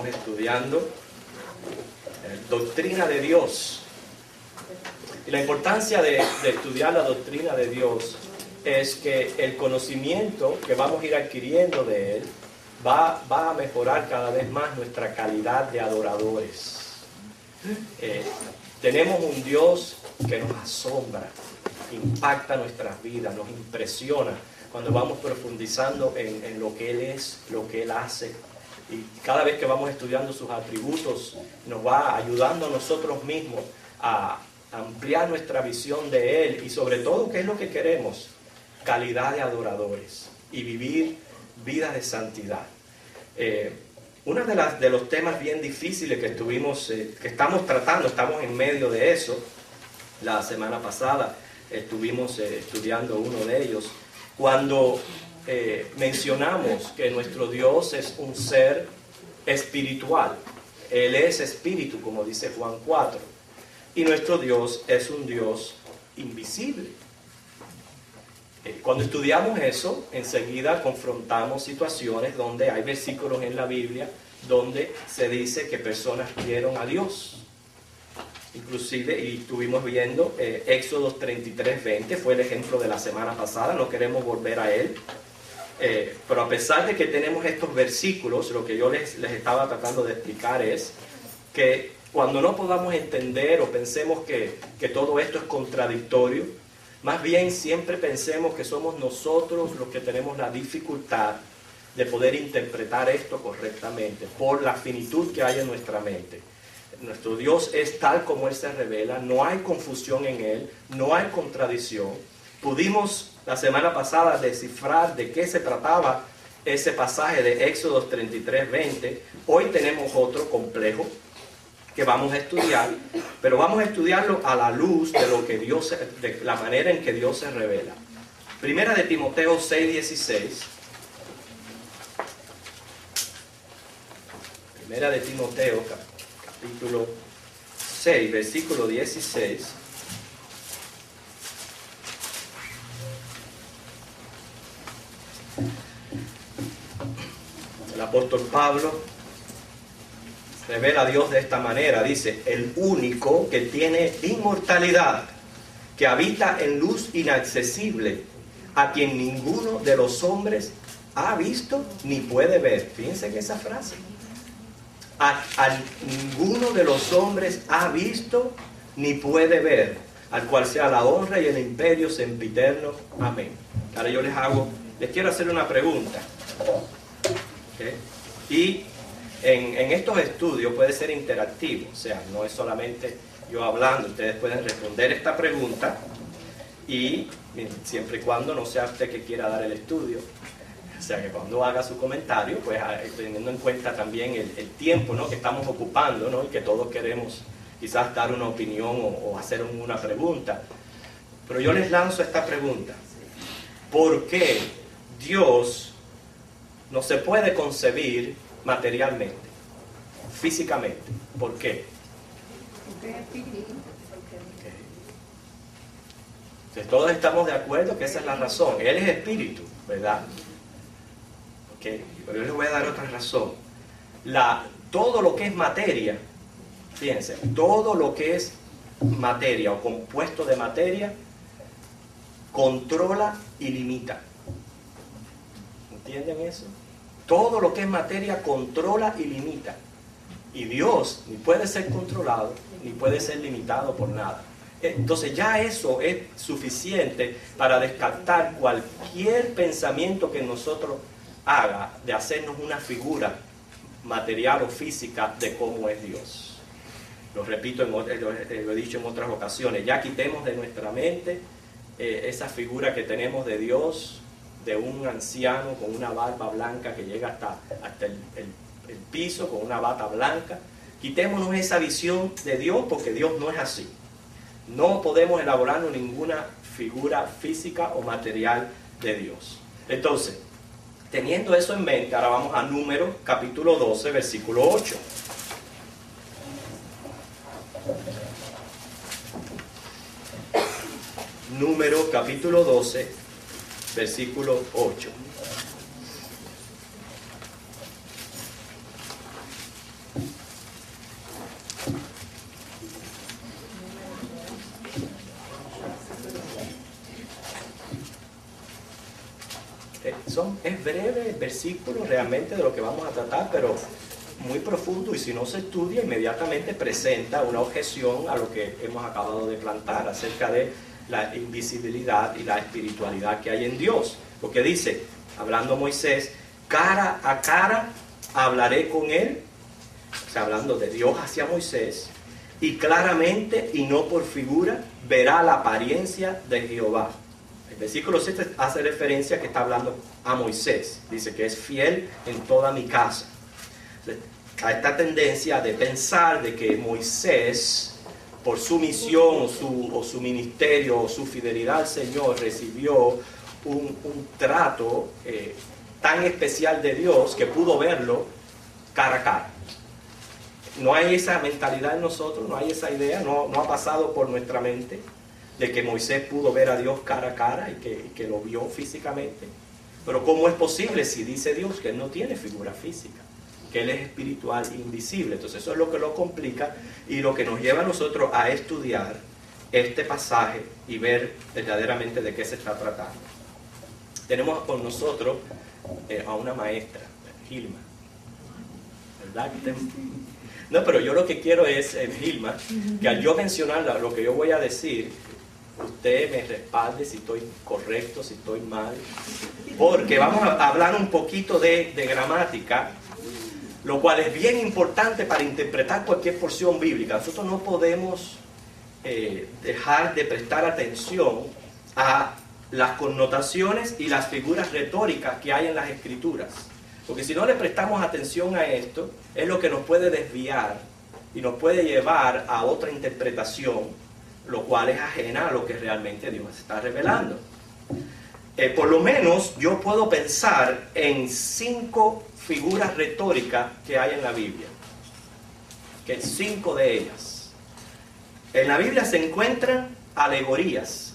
Estamos estudiando doctrina de Dios. Y la importancia de estudiar la doctrina de Dios es que el conocimiento que vamos a ir adquiriendo de Él va a mejorar cada vez más nuestra calidad de adoradores. Tenemos un Dios que nos asombra, impacta nuestras vidas, nos impresiona cuando vamos profundizando en lo que Él es, lo que Él hace. Y cada vez que vamos estudiando sus atributos, nos va ayudando a nosotros mismos a ampliar nuestra visión de Él y sobre todo, ¿qué es lo que queremos? Calidad de adoradores y vivir vidas de santidad. Uno de los temas bien difíciles que estamos tratando, estamos en medio de eso. La semana pasada estuvimos estudiando uno de ellos, cuando mencionamos que nuestro Dios es un ser espiritual. Él es espíritu, como dice Juan 4, y nuestro Dios es un Dios invisible. Cuando estudiamos eso, enseguida confrontamos situaciones donde hay versículos en la Biblia donde se dice que personas vieron a Dios. Inclusive, y estuvimos viendo Éxodo 33:20, fue el ejemplo de la semana pasada, no queremos volver a él. Pero a pesar de que tenemos estos versículos, lo que yo les estaba tratando de explicar es que cuando no podamos entender o pensemos que todo esto es contradictorio, más bien siempre pensemos que somos nosotros los que tenemos la dificultad de poder interpretar esto correctamente por la finitud que hay en nuestra mente. Nuestro Dios es tal como Él se revela, no hay confusión en Él, no hay contradicción. Pudimos la semana pasada descifrar de qué se trataba ese pasaje de Éxodo 33:20. Hoy tenemos otro complejo que vamos a estudiar, pero vamos a estudiarlo a la luz de lo que de la manera en que Dios se revela. Primera de Timoteo 6:16. Primera de Timoteo, capítulo 6, versículo 16. El apóstol Pablo revela a Dios de esta manera, dice: el único que tiene inmortalidad, que habita en luz inaccesible, a quien ninguno de los hombres ha visto ni puede ver. Fíjense en esa frase. A ninguno de los hombres ha visto ni puede ver, al cual sea la honra y el imperio sempiterno. Amén. Ahora yo les quiero hacer una pregunta. ¿Okay? Y en estos estudios puede ser interactivo, o sea, no es solamente yo hablando, ustedes pueden responder esta pregunta y siempre y cuando no sea usted que quiera dar el estudio, o sea, que cuando haga su comentario, pues teniendo en cuenta también el tiempo, ¿no?, que estamos ocupando, ¿no?, y que todos queremos quizás dar una opinión o hacer una pregunta. Pero yo les lanzo esta pregunta: ¿por qué Dios no se puede concebir materialmente, físicamente? ¿Por qué? Porque es espíritu. Okay. Entonces, todos estamos de acuerdo que esa es la razón. Él es espíritu, ¿verdad? Okay. Pero yo les voy a dar otra razón. Todo lo que es materia, fíjense, todo lo que es materia o compuesto de materia controla y limita. ¿Entienden eso? Todo lo que es materia controla y limita. Y Dios ni puede ser controlado, ni puede ser limitado por nada. Entonces ya eso es suficiente para descartar cualquier pensamiento que nosotros haga de hacernos una figura material o física de cómo es Dios. Lo repito, lo he dicho en otras ocasiones, ya quitemos de nuestra mente esa figura que tenemos de Dios, de un anciano con una barba blanca que llega hasta el piso, con una bata blanca. Quitémonos esa visión de Dios, porque Dios no es así. No podemos elaborarnos ninguna figura física o material de Dios. Entonces, teniendo eso en mente, ahora vamos a Números capítulo 12, versículo 8. Números capítulo 12, versículo 8. es breve el versículo realmente de lo que vamos a tratar, pero muy profundo, y si no se estudia, inmediatamente presenta una objeción a lo que hemos acabado de plantar acerca de la invisibilidad y la espiritualidad que hay en Dios. Porque dice, hablando Moisés, cara a cara hablaré con él, o sea, hablando de Dios hacia Moisés, y claramente y no por figura verá la apariencia de Jehová. El versículo 7 hace referencia que está hablando a Moisés, dice que es fiel en toda mi casa. A esta tendencia de pensar de que Moisés, por su misión o su ministerio o su fidelidad al Señor, recibió un trato tan especial de Dios que pudo verlo cara a cara. No hay esa mentalidad en nosotros, no hay esa idea, no ha pasado por nuestra mente de que Moisés pudo ver a Dios cara a cara y que lo vio físicamente. Pero ¿cómo es posible si dice Dios que Él no tiene figura física? Que Él es espiritual, invisible. Entonces eso es lo que lo complica y lo que nos lleva a nosotros a estudiar este pasaje y ver verdaderamente de qué se está tratando. Tenemos con nosotros a una maestra, Gilma, ¿verdad? No, pero yo lo que quiero es, Gilma, que al yo mencionar lo que yo voy a decir, usted me respalde si estoy correcto, si estoy mal, porque vamos a hablar un poquito de gramática, lo cual es bien importante para interpretar cualquier porción bíblica. Nosotros no podemos dejar de prestar atención a las connotaciones y las figuras retóricas que hay en las Escrituras. Porque si no le prestamos atención a esto, es lo que nos puede desviar y nos puede llevar a otra interpretación, lo cual es ajena a lo que realmente Dios está revelando. Por lo menos yo puedo pensar en 5 figuras retóricas que hay en la Biblia, que 5 de ellas. En la Biblia se encuentran alegorías,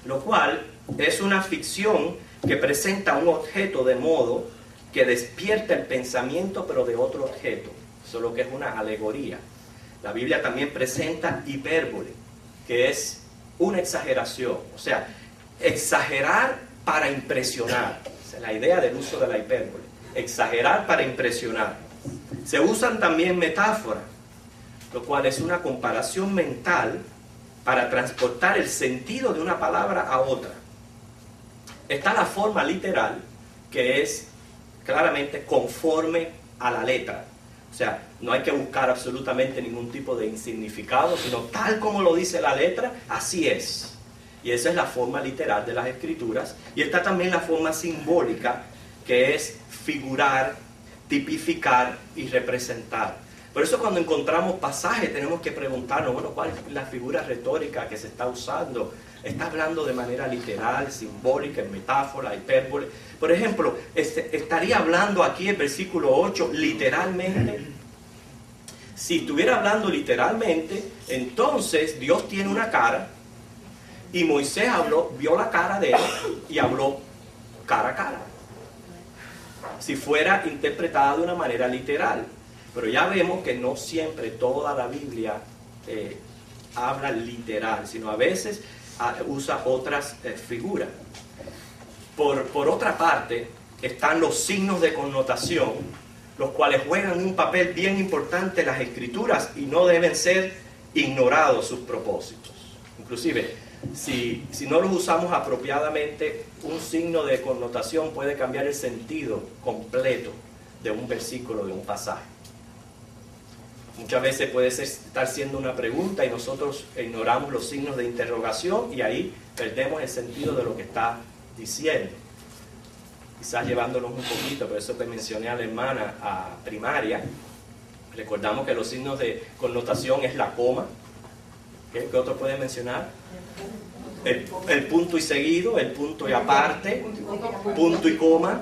lo cual es una ficción que presenta un objeto de modo que despierta el pensamiento pero de otro objeto. Eso es lo que es una alegoría. La Biblia también presenta hipérbole, que es una exageración, o sea, exagerar para impresionar. Esa es la idea del uso de la hipérbole, exagerar para impresionar. Se usan también metáforas, lo cual es una comparación mental para transportar el sentido de una palabra a otra. Está la forma literal, que es claramente conforme a la letra. O sea, no hay que buscar absolutamente ningún tipo de insignificado, sino tal como lo dice la letra, así es. Y esa es la forma literal de las Escrituras. Y está también la forma simbólica, que es figurar, tipificar y representar. Por eso cuando encontramos pasajes tenemos que preguntarnos, bueno, ¿cuál es la figura retórica que se está usando? ¿Está hablando de manera literal, simbólica, en metáfora, hipérbole? Por ejemplo, ¿estaría hablando aquí el versículo 8 literalmente? Si estuviera hablando literalmente, entonces Dios tiene una cara y Moisés vio la cara de él y habló cara a cara. Si fuera interpretada de una manera literal. Pero ya vemos que no siempre toda la Biblia habla literal, sino a veces usa otras figuras. Por otra parte, están los signos de connotación, los cuales juegan un papel bien importante en las Escrituras y no deben ser ignorados sus propósitos. Inclusive, si no los usamos apropiadamente, un signo de connotación puede cambiar el sentido completo de un versículo, de un pasaje. Muchas veces puede estar siendo una pregunta y nosotros ignoramos los signos de interrogación y ahí perdemos el sentido de lo que está diciendo. Quizás llevándonos un poquito, por eso que mencioné a la hermana primaria, recordamos que los signos de connotación es la coma. ¿Qué otro puede mencionar? El punto y seguido, el punto y aparte, punto y coma.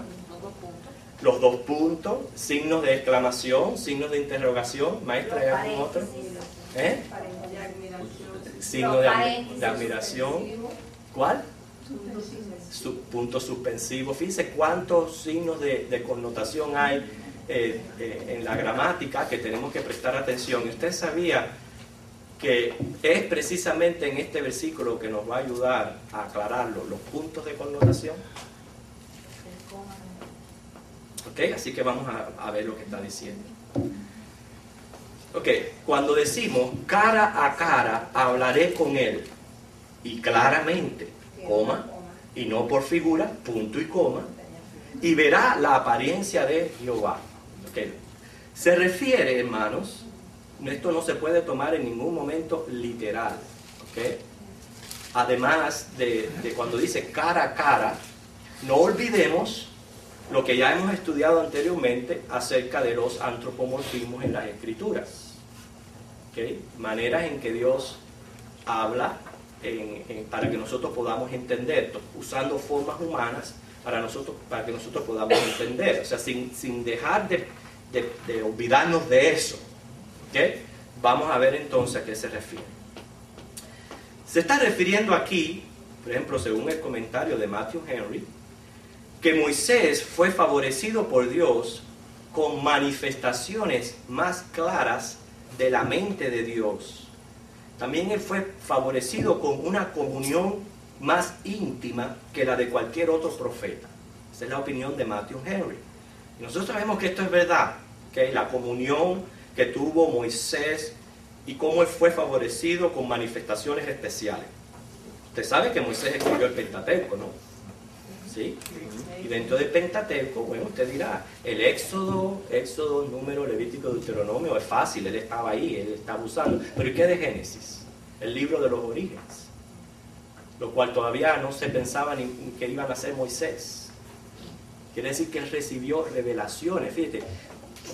Los 2 puntos, signos de exclamación, signos de interrogación. Maestra, ¿hay algún otro? Signo de admiración. ¿Cuál? Punto suspensivo. Fíjense cuántos signos de connotación hay en la gramática que tenemos que prestar atención. ¿Usted sabía que es precisamente en este versículo que nos va a ayudar a aclararlo, los puntos de connotación? ¿Ok? Así que vamos a ver lo que está diciendo. Ok, cuando decimos cara a cara hablaré con él, y claramente, coma, y no por figura, punto y coma, y verá la apariencia de Jehová. Okay. Se refiere, hermanos, esto no se puede tomar en ningún momento literal. Okay. Además de cuando dice cara a cara, no olvidemos lo que ya hemos estudiado anteriormente acerca de los antropomorfismos en las Escrituras. Okay. Maneras en que Dios habla para que nosotros podamos entender, usando formas humanas para que nosotros podamos entender, o sea, sin dejar de olvidarnos de eso. ¿Okay? Vamos a ver entonces a qué se refiere. Se está refiriendo aquí, por ejemplo, según el comentario de Matthew Henry, que Moisés fue favorecido por Dios con manifestaciones más claras de la mente de Dios. También él fue favorecido con una comunión más íntima que la de cualquier otro profeta. Esa es la opinión de Matthew Henry. Y nosotros sabemos que esto es verdad, ¿okay? La comunión que tuvo Moisés y cómo él fue favorecido con manifestaciones especiales. Usted sabe que Moisés escribió el Pentateuco, ¿no? ¿Sí? Y dentro del Pentateuco, bueno, usted dirá, el Éxodo, Número, Levítico, Deuteronomio, es fácil, él estaba ahí, él estaba usando. Pero ¿y qué de Génesis? El libro de los orígenes, lo cual todavía no se pensaba ni que iban a hacer Moisés. Quiere decir que él recibió revelaciones. Fíjate,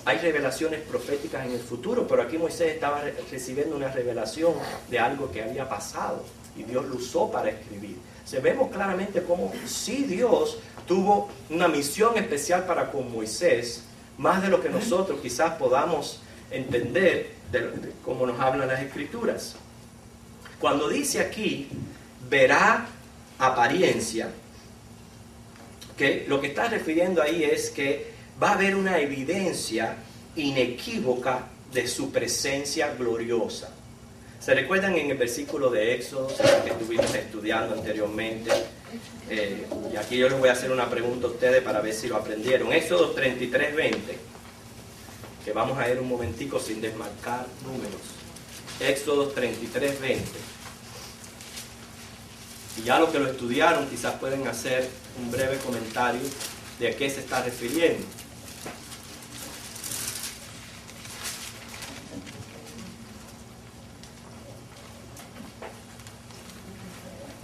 hay revelaciones proféticas en el futuro, pero aquí Moisés estaba recibiendo una revelación de algo que había pasado y Dios lo usó para escribir. Vemos claramente cómo sí Dios tuvo una misión especial para con Moisés, más de lo que nosotros quizás podamos entender de cómo nos hablan las Escrituras. Cuando dice aquí, verá apariencia, ¿okay? Lo que está refiriendo ahí es que va a haber una evidencia inequívoca de su presencia gloriosa. ¿Se recuerdan en el versículo de Éxodo que estuvimos estudiando anteriormente? Y aquí yo les voy a hacer una pregunta a ustedes para ver si lo aprendieron. Éxodo 33:20, que vamos a ir un momentico sin desmarcar números. Éxodo 33:20. Y ya los que lo estudiaron quizás pueden hacer un breve comentario de a qué se está refiriendo.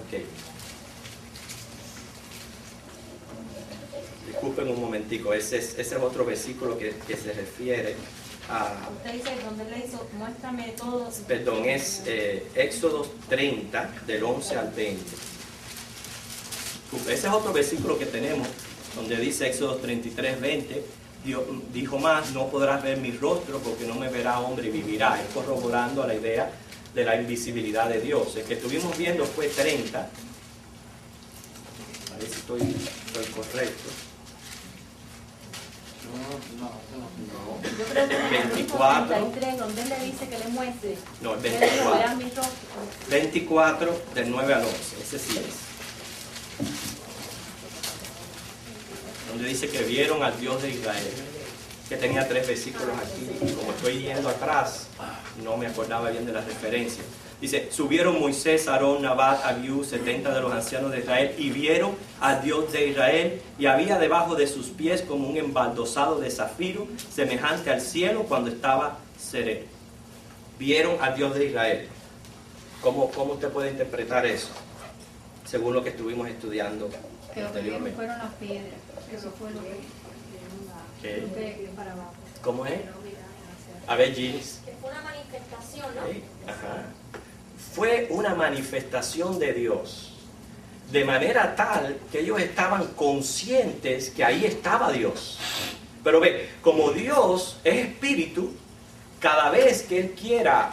Ok. Disculpen un momentico, ese es otro versículo que se refiere a... Usted dice, ¿dónde le hizo? Muéstrame todo. Perdón, es Éxodo 30, del 11 al 20. Ese es otro versículo que tenemos, donde dice Éxodo 33, 20, Dios dijo más, no podrás ver mi rostro porque no me verá hombre y vivirá. Es corroborando a la idea de la invisibilidad de Dios. El que estuvimos viendo fue 30. A ver si estoy correcto. Yo creo que es el 24. 33, donde él le dice que le muestre. No, el Que le dijo, 24. vean mi rostro. 24, del 9 al 11. Ese sí es. Donde dice que vieron al Dios de Israel, que tenía 3 versículos aquí, y como estoy yendo atrás, no me acordaba bien de las referencias. Dice, subieron Moisés, Aarón, Nabat, Abiú, 70 de los ancianos de Israel, y vieron al Dios de Israel, y había debajo de sus pies como un embaldosado de zafiro, semejante al cielo cuando estaba sereno. Vieron al Dios de Israel. ¿Cómo usted puede interpretar eso? Según lo que estuvimos estudiando Que lo que vieron anteriormente. fueron las piedras. Eso fue lo ¿Qué? que para abajo. ¿Cómo es? A ver, Gis. Que fue una manifestación, ¿no? Sí, ajá. Fue una manifestación de Dios, de manera tal que ellos estaban conscientes que ahí estaba Dios. Pero ve, como Dios es espíritu, cada vez que Él quiera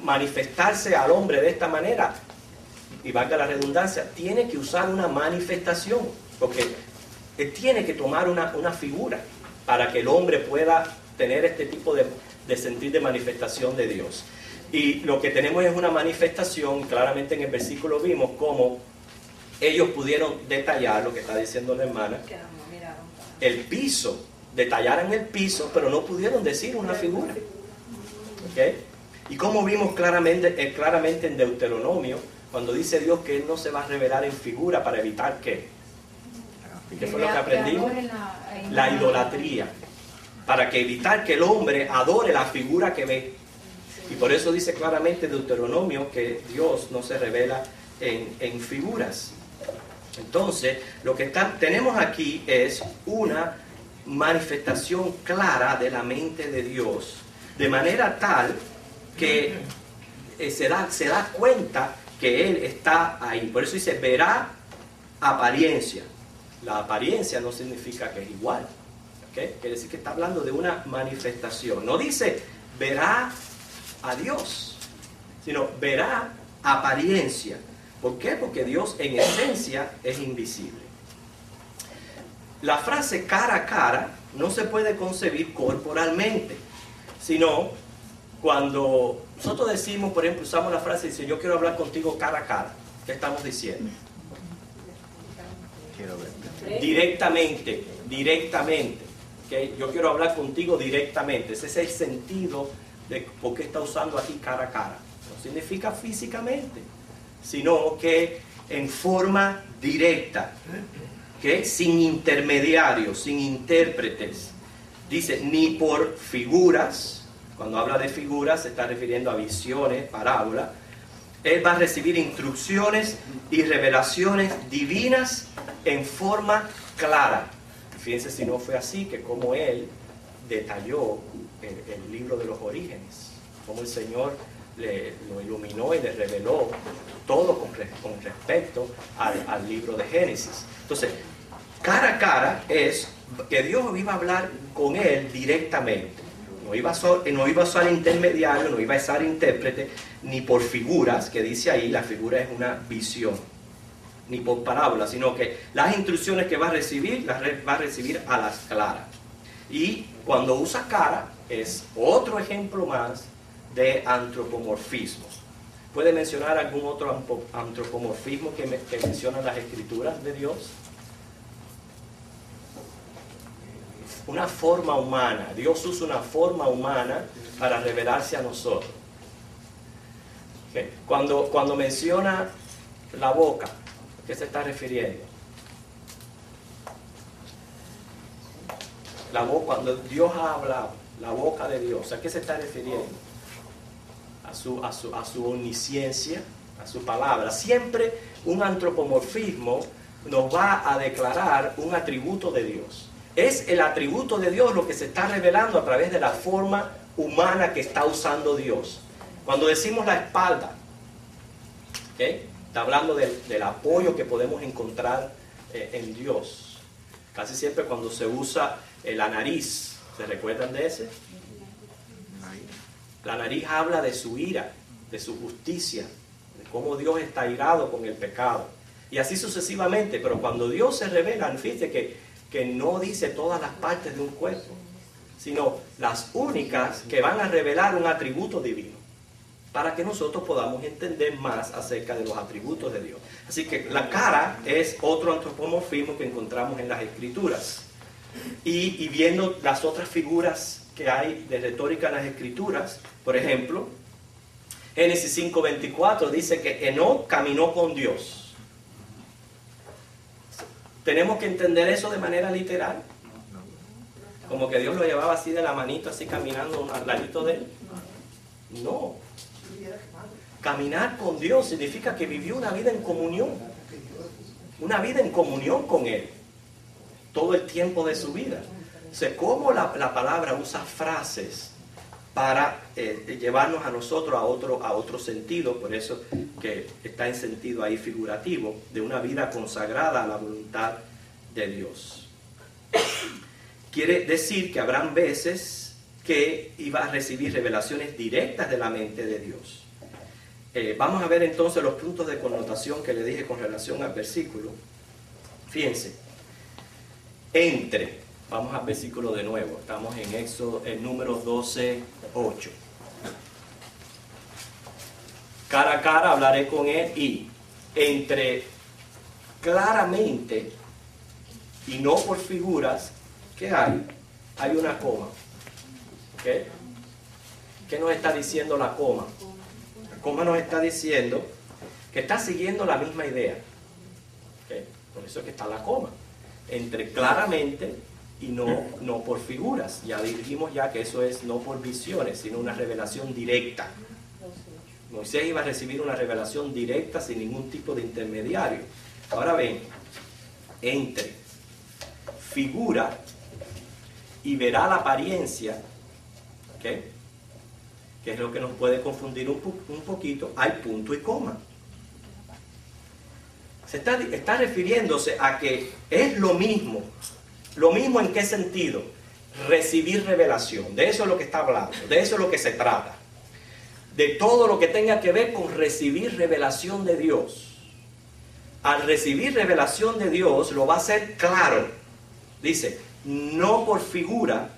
manifestarse al hombre de esta manera, y valga la redundancia, tiene que usar una manifestación, porque Él tiene que tomar una figura para que el hombre pueda tener este tipo de sentir de manifestación de Dios. Y lo que tenemos es una manifestación, claramente en el versículo vimos cómo ellos pudieron detallar lo que está diciendo la hermana. el piso, detallaran el piso, pero no pudieron decir una figura. ¿Ok? Y como vimos claramente en Deuteronomio, cuando dice Dios que Él no se va a revelar en figura para evitar ¿qué? ¿Qué fue lo que aprendimos? La idolatría. Para que evitar que el hombre adore la figura que ve. Y por eso dice claramente Deuteronomio que Dios no se revela en figuras. Entonces, lo que tenemos aquí es una manifestación clara de la mente de Dios, de manera tal que se da cuenta que Él está ahí. Por eso dice, verá apariencia. La apariencia no significa que es igual. ¿Okay? Quiere decir que está hablando de una manifestación. No dice, verá a Dios, sino verá apariencia. ¿Por qué? Porque Dios en esencia es invisible. La frase cara a cara no se puede concebir corporalmente, sino cuando nosotros decimos, por ejemplo, usamos la frase, dice, yo quiero hablar contigo cara a cara. ¿Qué estamos diciendo? Quiero verte. Directamente. ¿Okay? Yo quiero hablar contigo directamente. Ese es el sentido de por qué está usando aquí cara a cara. No significa físicamente, sino que en forma directa, ¿okay? Sin intermediarios, sin intérpretes. Dice, ni por figuras. Cuando habla de figuras se está refiriendo a visiones, parábolas. Él va a recibir instrucciones y revelaciones divinas en forma clara. Fíjense si no fue así, que como Él detalló el libro de los orígenes, como el Señor lo iluminó y le reveló todo con respecto al libro de Génesis. Entonces, cara a cara es que Dios iba a hablar con Él directamente. No iba a usar intermediario, no iba a usar intérprete, ni por figuras, que dice ahí, la figura es una visión, ni por parábolas, sino que las instrucciones que va a recibir, las va a recibir a las claras. Y cuando usa cara, es otro ejemplo más de antropomorfismo. ¿Puede mencionar algún otro antropomorfismo que mencionan las escrituras de Dios? Una forma humana. Dios usa una forma humana para revelarse a nosotros. ¿Okay? Cuando menciona la boca, ¿a qué se está refiriendo? La boca, cuando Dios ha hablado, la boca de Dios, ¿a qué se está refiriendo? A su omnisciencia, a su palabra. Siempre un antropomorfismo nos va a declarar un atributo de Dios. Es el atributo de Dios lo que se está revelando a través de la forma humana que está usando Dios. Cuando decimos la espalda, ¿okay? Está hablando del apoyo que podemos encontrar en Dios. Casi siempre cuando se usa la nariz, ¿se recuerdan de ese? La nariz habla de su ira, de su justicia, de cómo Dios está irado con el pecado. Y así sucesivamente, pero cuando Dios se revela, fíjate que no dice todas las partes de un cuerpo, sino las únicas que van a revelar un atributo divino, para que nosotros podamos entender más acerca de los atributos de Dios. Así que la cara es otro antropomorfismo que encontramos en las Escrituras. Y viendo las otras figuras que hay de retórica en las Escrituras, por ejemplo, Génesis 5:24 dice que Enoc caminó con Dios. ¿Tenemos que entender eso de manera literal? Como que Dios lo llevaba así de la manito, así caminando al ladito de él. No. Caminar con Dios significa que vivió una vida en comunión. Una vida en comunión con Él. Todo el tiempo de su vida. O sea, cómo la palabra usa frases para llevarnos a nosotros a otro sentido, por eso que está en sentido ahí figurativo, de una vida consagrada a la voluntad de Dios. Quiere decir que habrán veces que iba a recibir revelaciones directas de la mente de Dios. Vamos a ver entonces los puntos de connotación que le dije con relación al versículo. Fíjense, vamos al versículo de nuevo, estamos en Éxodo, en Números 12:8. Cara a cara hablaré con él y claramente y no por figuras ¿qué hay? Hay una coma. ¿Okay? ¿Qué nos está diciendo la coma? La coma nos está diciendo que está siguiendo la misma idea. ¿Okay? Por eso es que está la coma. Entre claramente y no por figuras. Ya dijimos ya que eso es no por visiones, sino una revelación directa. Moisés iba a recibir una revelación directa sin ningún tipo de intermediario. Ahora ven, entre figura y verá la apariencia, ¿okay? Que es lo que nos puede confundir un poquito, hay punto y coma. Se está refiriéndose a que es lo mismo en qué sentido, recibir revelación, de eso es lo que está hablando, de eso es lo que se trata, de todo lo que tenga que ver con recibir revelación de Dios. Al recibir revelación de Dios lo va a hacer claro, dice, no por figura,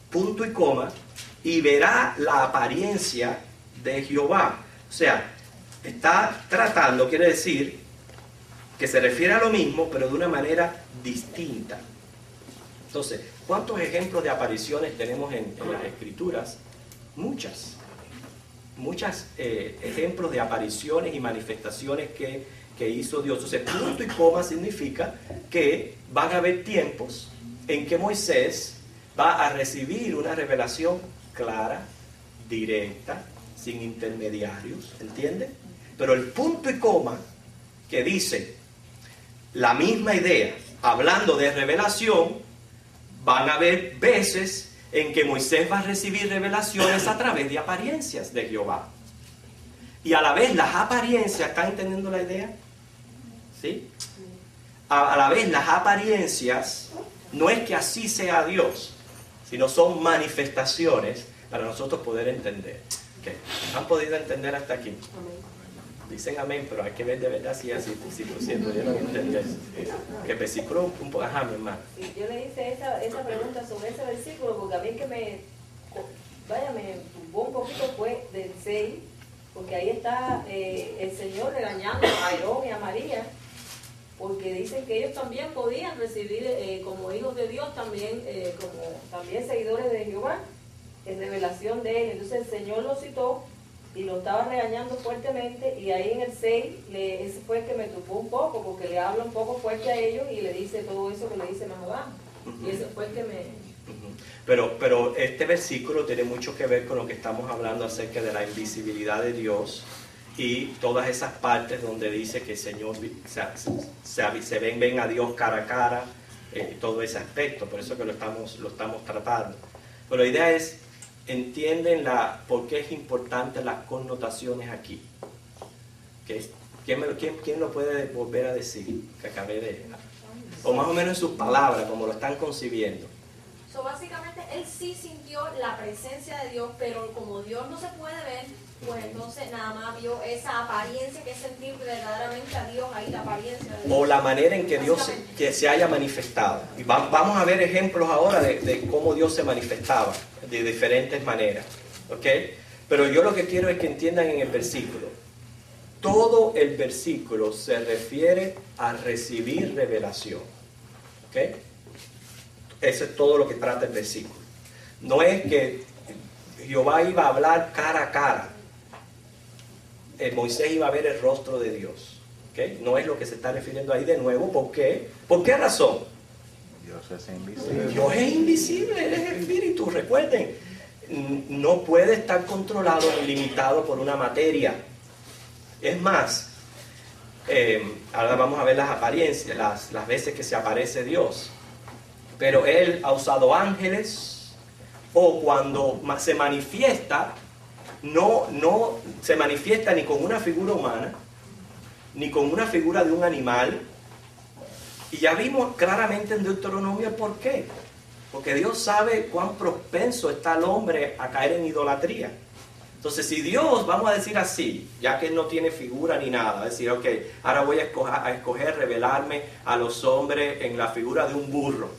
punto y coma, y verá la apariencia de Jehová. O sea, está tratando, quiere decir, que se refiere a lo mismo, pero de una manera distinta. Entonces, ¿cuántos ejemplos de apariciones tenemos en las Escrituras? Muchos ejemplos de apariciones y manifestaciones que hizo Dios. Entonces, punto y coma significa que van a haber tiempos en que Moisés va a recibir una revelación clara, directa, sin intermediarios, ¿entiende? Pero el punto y coma que dice la misma idea, hablando de revelación, van a haber veces en que Moisés va a recibir revelaciones a través de apariencias de Jehová. Y a la vez las apariencias, ¿están entendiendo la idea? ¿Sí? A la vez las apariencias no es que así sea Dios, sino son manifestaciones para nosotros poder entender. ¿Okay? ¿Han podido entender hasta aquí? Dicen amén, pero hay que ver de verdad si es así, yo no entendí que el versículo un poco, ajá, mi hermano. Sí, yo le hice esa pregunta sobre ese versículo, porque a mí que me tumbó un poquito fue del 6, porque ahí está el Señor regañando a Aarón y a María, porque dicen que ellos también podían recibir como hijos de Dios, también también seguidores de Jehová, en revelación de Él. Entonces el Señor los citó y lo estaba regañando fuertemente, y ahí en el 6, ese fue el que me tumbó un poco, porque le habla un poco fuerte a ellos y le dice todo eso que le dice más abajo. Y ese fue el que me... Pero este versículo tiene mucho que ver con lo que estamos hablando acerca de la invisibilidad de Dios y todas esas partes donde dice que el Señor ven a Dios cara a cara, todo ese aspecto, por eso que lo estamos tratando. Pero la idea es, entienden por qué es importante las connotaciones aquí. ¿Okay? ¿Quién lo puede volver a decir? Que acabé de... O más o menos en sus palabras, como lo están concibiendo. So, básicamente, él sí sintió la presencia de Dios, pero como Dios no se puede ver, pues entonces nada más vio esa apariencia que es sentir verdaderamente a Dios ahí, la apariencia de Dios. O la manera en que Dios se haya manifestado. Y vamos a ver ejemplos ahora de cómo Dios se manifestaba de diferentes maneras. ¿Ok? Pero yo lo que quiero es que entiendan en el versículo. Todo el versículo se refiere a recibir revelación. ¿Ok? Eso es todo lo que trata el versículo. No es que Jehová iba a hablar cara a cara. Moisés iba a ver el rostro de Dios. ¿Okay? No es lo que se está refiriendo ahí de nuevo. ¿Por qué? ¿Por qué razón? Dios es invisible. Dios es invisible, Él es espíritu. Recuerden, no puede estar controlado o limitado por una materia. Es más, ahora vamos a ver las apariencias, las veces que se aparece Dios. Pero Él ha usado ángeles, o cuando se manifiesta, no se manifiesta ni con una figura humana, ni con una figura de un animal. Y ya vimos claramente en Deuteronomio por qué. Porque Dios sabe cuán propenso está el hombre a caer en idolatría. Entonces, si Dios, vamos a decir así, ya que Él no tiene figura ni nada, decir, ok, ahora voy a escoger revelarme a los hombres en la figura de un burro.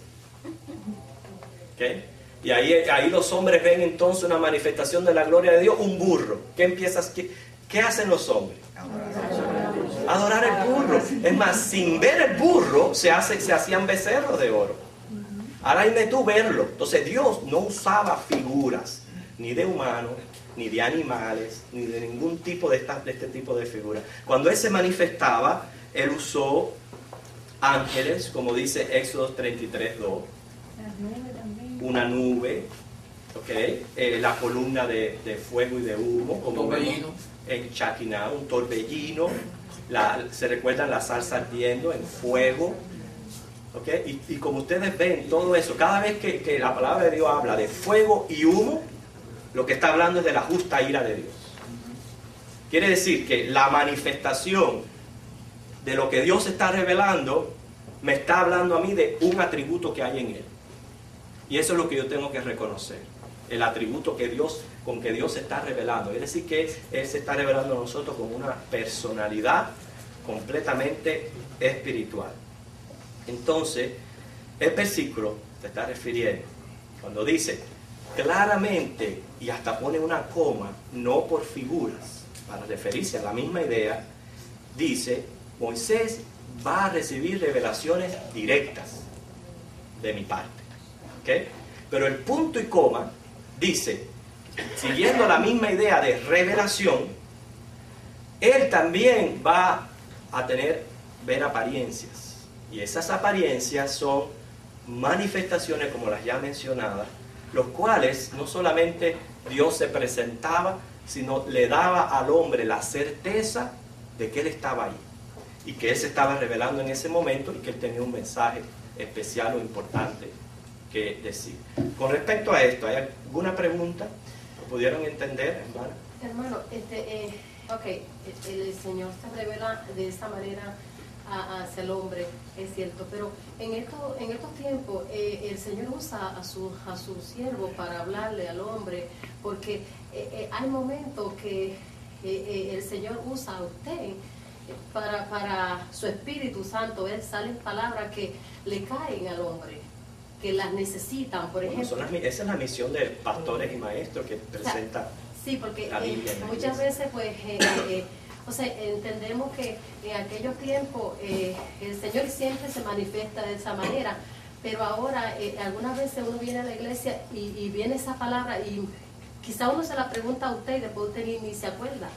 ¿Okay? Y ahí los hombres ven entonces una manifestación de la gloria de Dios, un burro. ¿Qué hacen los hombres? Adorar el burro. Es más, sin ver el burro se hacían becerros de oro. Ahora dime tú verlo. Entonces Dios no usaba figuras, ni de humanos, ni de animales, ni de ningún tipo de este tipo de figuras. Cuando Él se manifestaba, Él usó ángeles, como dice Éxodo 33:2, Las nubes también. una nube, ¿okay? La columna de fuego y de humo, como Torbellino. en Chaquiná, un torbellino, se recuerdan la salsa ardiendo en fuego, ¿okay? Y como ustedes ven, todo eso, cada vez que la palabra de Dios habla de fuego y humo, lo que está hablando es de la justa ira de Dios. Quiere decir que la manifestación de lo que Dios está revelando me está hablando a mí de un atributo que hay en Él. Y eso es lo que yo tengo que reconocer. El atributo con que Dios se está revelando. Es decir, que Él se está revelando a nosotros con una personalidad completamente espiritual. Entonces, el versículo se está refiriendo, cuando dice claramente, y hasta pone una coma, no por figuras, para referirse a la misma idea, dice, Moisés va a recibir revelaciones directas de mi parte. ¿Okay? Pero el punto y coma dice, siguiendo la misma idea de revelación, él también va a ver apariencias. Y esas apariencias son manifestaciones como las ya mencionadas, los cuales no solamente Dios se presentaba, sino le daba al hombre la certeza de que Él estaba ahí. Y que Él se estaba revelando en ese momento y que Él tenía un mensaje especial o importante que decir. Con respecto a esto, ¿hay alguna pregunta? ¿Lo pudieron entender, hermano? Hermano, el Señor se revela de esa manera hacia el hombre, es cierto, pero en estos tiempos el Señor usa a su siervo para hablarle al hombre, porque hay momentos que el Señor usa a usted para su Espíritu Santo. Él salen palabras que le caen al hombre, que las necesitan, por ejemplo. Esa es la misión de pastores y maestros que presenta. Sí, porque la Biblia, muchas veces pues entendemos que en aquellos tiempos el Señor siempre se manifiesta de esa manera, pero ahora algunas veces uno viene a la iglesia y viene esa palabra y quizá uno se la pregunta a usted y después usted ni se acuerda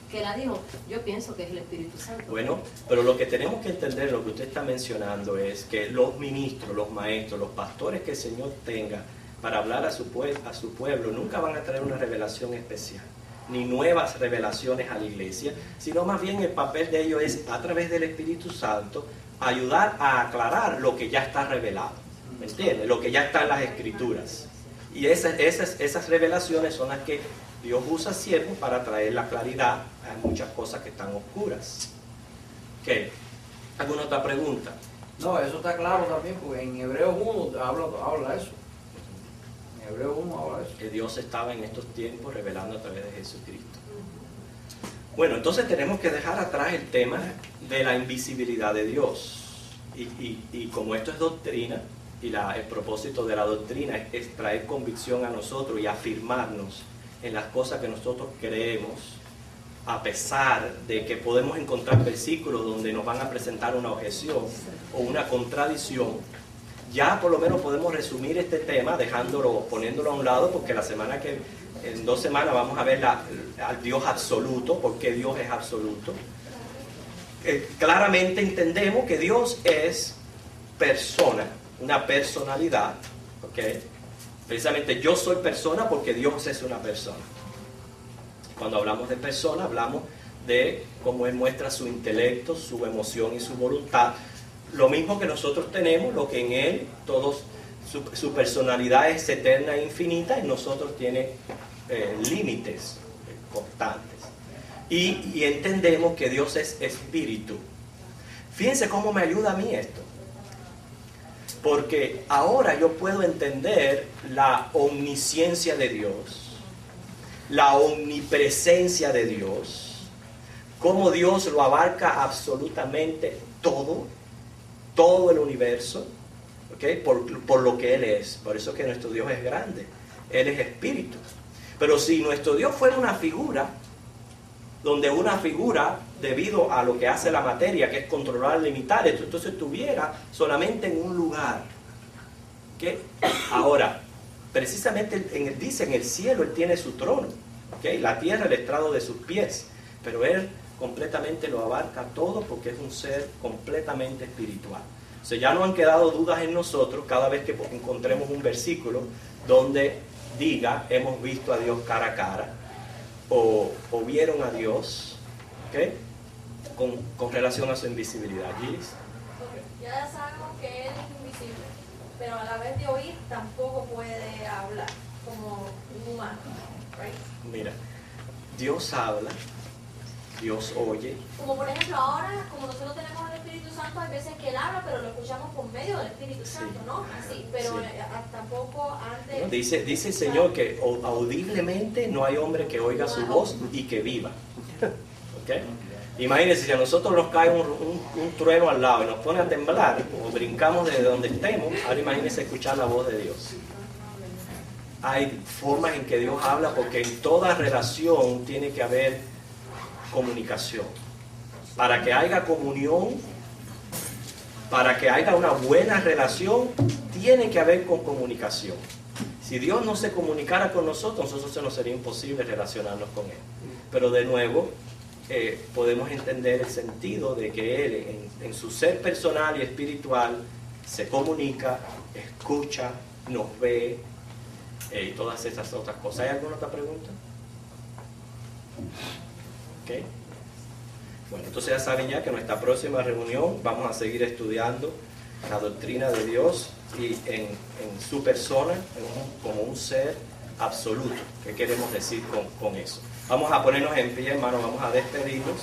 que la dijo. Yo pienso que es el Espíritu Santo. Bueno, pero lo que tenemos que entender, lo que usted está mencionando, es que los ministros, los maestros, los pastores que el Señor tenga para hablar a su pueblo, nunca van a traer una revelación especial, ni nuevas revelaciones a la iglesia, sino más bien el papel de ellos es, a través del Espíritu Santo, ayudar a aclarar lo que ya está revelado, ¿me entiendes? Lo que ya está en las Escrituras. Y esas revelaciones son las que Dios usa siervos para traer la claridad a muchas cosas que están oscuras. ¿Okay? ¿Alguna otra pregunta? No, eso está claro también, porque en Hebreos 1 habla eso. En Hebreos 1 habla eso. Que Dios estaba en estos tiempos revelando a través de Jesucristo. Bueno, entonces tenemos que dejar atrás el tema de la invisibilidad de Dios. Y como esto es doctrina, y el propósito de la doctrina es traer convicción a nosotros y afirmarnos en las cosas que nosotros creemos, a pesar de que podemos encontrar versículos donde nos van a presentar una objeción o una contradicción. Ya por lo menos podemos resumir este tema poniéndolo a un lado, porque en 2 semanas vamos a ver al Dios absoluto, porque Dios es absoluto. Claramente entendemos que Dios es persona, una personalidad, ¿ok? Precisamente yo soy persona porque Dios es una persona. Cuando hablamos de persona, hablamos de cómo Él muestra su intelecto, su emoción y su voluntad. Lo mismo que nosotros tenemos, lo que en Él, su personalidad es eterna e infinita, y nosotros tiene límites constantes. Y entendemos que Dios es espíritu. Fíjense cómo me ayuda a mí esto. Porque ahora yo puedo entender la omnisciencia de Dios, la omnipresencia de Dios, cómo Dios lo abarca absolutamente todo el universo, ¿okay? Por lo que Él es. Por eso que nuestro Dios es grande, Él es espíritu. Pero si nuestro Dios fuera una figura, debido a lo que hace la materia, que es controlar, limitar, entonces estuviera solamente en un lugar. ¿Okay? Ahora, precisamente dice en el cielo Él tiene su trono. ¿Okay? La tierra el estrado de sus pies. Pero Él completamente lo abarca todo porque es un ser completamente espiritual. O sea, ya no han quedado dudas en nosotros cada vez que encontremos un versículo donde diga hemos visto a Dios cara a cara o vieron a Dios, ¿okay? con relación a su invisibilidad. ¿Gilis? Ya sabemos que Él es invisible, pero a la vez de oír tampoco puede hablar como un humano. Right? Mira, Dios habla, Dios oye. Como por ejemplo ahora, como nosotros tenemos el Espíritu Santo, hay veces que Él habla, pero lo escuchamos por medio del Espíritu Santo, ¿no? Así, pero Sí. Tampoco antes... ¿No? Dice el Señor que audiblemente no hay hombre que oiga su voz y que viva. ¿Okay? Imagínense, si a nosotros nos cae un trueno al lado y nos pone a temblar o brincamos desde donde estemos, ahora imagínense escuchar la voz de Dios. Hay formas en que Dios habla porque en toda relación tiene que haber comunicación. Para que haya comunión, para que haya una buena relación, tiene que haber comunicación. Si Dios no se comunicara con nosotros se nos sería imposible relacionarnos con Él. Pero de nuevo, podemos entender el sentido de que Él, en su ser personal y espiritual, se comunica, escucha, nos ve y todas esas otras cosas. ¿Hay alguna otra pregunta? ¿Ok? Bueno, entonces ya saben ya que en nuestra próxima reunión vamos a seguir estudiando la doctrina de Dios y en su persona, como un ser absoluto. ¿Qué queremos decir con eso? Vamos a ponernos en pie, hermanos, vamos a despedirnos.